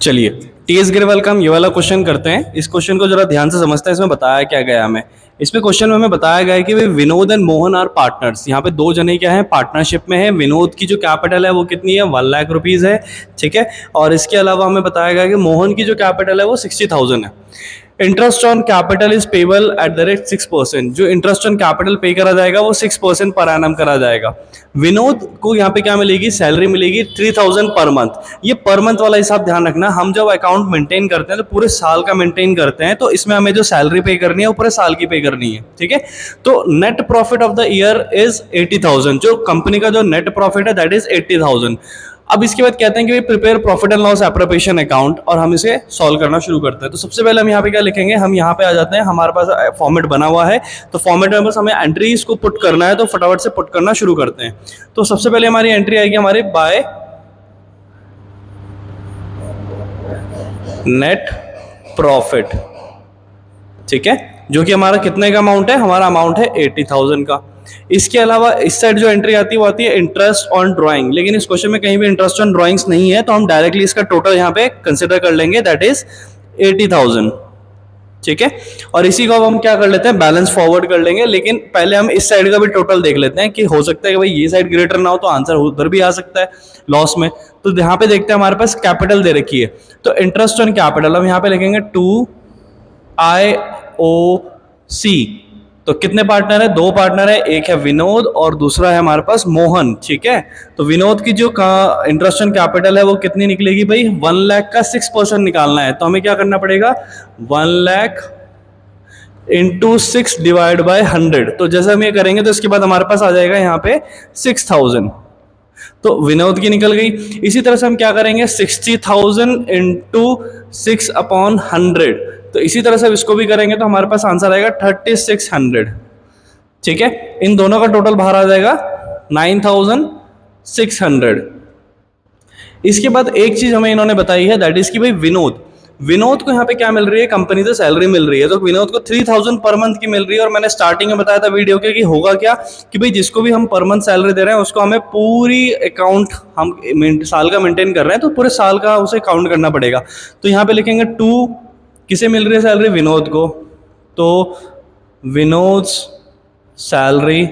चलिए, टीएस ग्रेवाल का हम ये वाला क्वेश्चन करते हैं। इस क्वेश्चन को जरा ध्यान से समझते हैं। इसमें बताया क्या गया हमें, इसमें क्वेश्चन में हमें बताया गया है कि भाई Vinod and Mohan are partners. यहाँ पे दो जने क्या है, पार्टनरशिप में है। विनोद की जो कैपिटल है वो कितनी है, 1 लाख रुपीज़ है, ठीक है। और इसके अलावा हमें बताया गया कि मोहन की जो कैपिटल है वो 60,000 है। Interest on capital is payable at the rate 6%। जो इंटरेस्ट ऑन कैपिटल पे करा जाएगा वो 6% पर एनम करा जाएगा। विनोद को यहाँ पे क्या मिलेगी, सैलरी मिलेगी 3000 पर मंथ। ये पर मंथ वाला हिसाब ध्यान रखना, हम जब अकाउंट मेंटेन करते हैं तो पूरे साल का मेंटेन करते हैं, तो इसमें हमें जो सैलरी पे करनी है वो पूरे साल की पे करनी है, ठीक है। तो net profit of the year is 80,000। जो कंपनी का जो नेट प्रॉफिट है दैट इज 80,000। अब इसके बाद कहते हैं कि prepare profit and loss appropriation account, और हम इसे सॉल्व करना शुरू करते हैं। तो सबसे पहले हम यहाँ पे क्या लिखेंगे, हम यहाँ पे आ जाते हैं, हमारे पास फॉर्मेट बना हुआ है। तो फॉर्मेट में बस हमें एंट्रीज को पुट करना है, तो फटाफट से पुट करना शुरू करते हैं। तो सबसे पहले हमारी एंट्री आएगी हमारे बाय नेट प्रॉफिट, ठीक है, जो कि हमारा कितने का अमाउंट है, हमारा अमाउंट है 80,000 का। इसके अलावा इस साइड जो एंट्री आती है वो आती है इंटरेस्ट ऑन ड्राइंग, लेकिन इस क्वेश्चन में कहीं भी इंटरेस्ट ऑन ड्राइंग्स नहीं है, तो हम डायरेक्टली इसका टोटल यहाँ पे कंसिडर कर लेंगे, दैट इज 80,000, ठीक है। और इसी को अब हम क्या कर लेते हैं, बैलेंस फॉरवर्ड कर लेंगे। लेकिन पहले हम इस साइड का भी टोटल देख लेते हैं कि हो सकता है कि भाई ये साइड ग्रेटर ना हो तो आंसर उधर भी आ सकता है लॉस में। तो यहाँ पे देखते हैं, हमारे पास कैपिटल दे रखी है, तो इंटरेस्ट ऑन कैपिटल हम यहाँ पे लिखेंगे 2IOC। तो कितने पार्टनर है, 2 पार्टनर है, एक है विनोद और दूसरा है हमारे पास मोहन, ठीक है। तो विनोद की जो इंटरेस्ट ऑन कैपिटल है वो कितनी निकलेगी भाई, 1 लाख का 6% निकालना है। तो हमें क्या करना पड़ेगा, 1 लाख इंटू 6 डिवाइड बाय 100। तो जैसे हम ये करेंगे तो इसके बाद हमारे पास आ जाएगा यहाँ पे 6,000। तो विनोद की निकल गई। इसी तरह से हम क्या करेंगे, 60,000 इंटू 6/100। तो इसी तरह से अब इसको भी करेंगे तो हमारे पास आंसर आएगा 3600, ठीक है। इन दोनों का टोटल बाहर आ जाएगा 9600। इसके बाद एक चीज हमें इन्होंने बताई है, दैट इज कि भाई विनोद को यहाँ पे क्या मिल रही है, कंपनी से सैलरी मिल रही है। तो विनोद को 3000 पर मंथ की मिल रही है। और मैंने स्टार्टिंग में बताया था वीडियो के कि होगा क्या, कि भाई जिसको भी हम पर मंथ सैलरी दे रहे हैं उसको हमें पूरी अकाउंट, हम साल का मेंटेन कर रहे हैं तो पूरे साल का उसे काउंट करना पड़ेगा। तो यहाँ पे लिखेंगे 2, किसे मिल रही है सैलरी, विनोद को। तो विनोद सैलरी,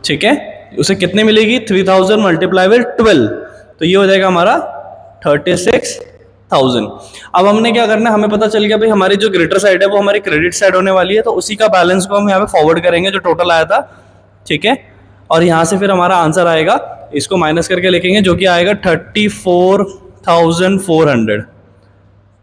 ठीक है, उसे कितने मिलेगी, 3000 मल्टीप्लाई बाय 12, तो ये हो जाएगा हमारा 36,000। अब हमने क्या करना है, हमें पता चल गया भाई हमारी जो ग्रेटर साइड है वो हमारी क्रेडिट साइड होने वाली है, तो उसी का बैलेंस को हम यहाँ पे फॉरवर्ड करेंगे जो टोटल आया था, ठीक है। और यहाँ से फिर हमारा आंसर आएगा, इसको माइनस करके लिखेंगे, जो कि आएगा 34,400,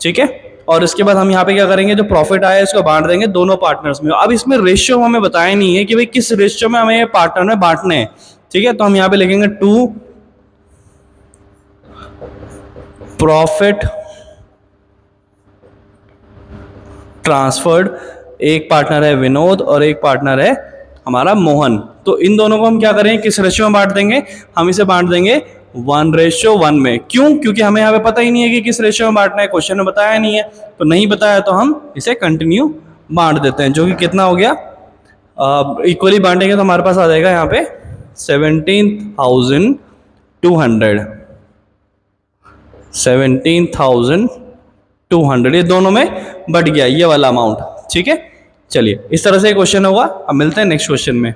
ठीक है। और इसके बाद हम यहाँ पे क्या करेंगे, जो प्रॉफिट आया है इसको बांट देंगे दोनों पार्टनर्स में। अब इसमें रेशियो हमें बताया नहीं है कि भाई किस रेशियो में हमें पार्टनर में बांटने हैं, ठीक है। तो हम यहाँ पे लिखेंगे 2 प्रॉफिट ट्रांसफर्ड। एक पार्टनर है विनोद और एक पार्टनर है हमारा मोहन। तो इन दोनों को हम क्या करेंगे, किस रेशियो में बांट देंगे, हम इसे बांट देंगे 1:1 में। क्यों, क्योंकि हमें यहाँ पे पता ही नहीं है कि किस रेशियो में बांटना है, क्वेश्चन में बताया नहीं है। तो नहीं बताया तो हम इसे कंटिन्यू बांट देते हैं, जो कि कितना हो गया, इक्वली बांटेंगे तो हमारे पास आ जाएगा यहाँ पे 17,200, ये दोनों में बढ़ गया ये वाला अमाउंट, ठीक है। चलिए, इस तरह से क्वेश्चन होगा। अब मिलते हैं नेक्स्ट क्वेश्चन में।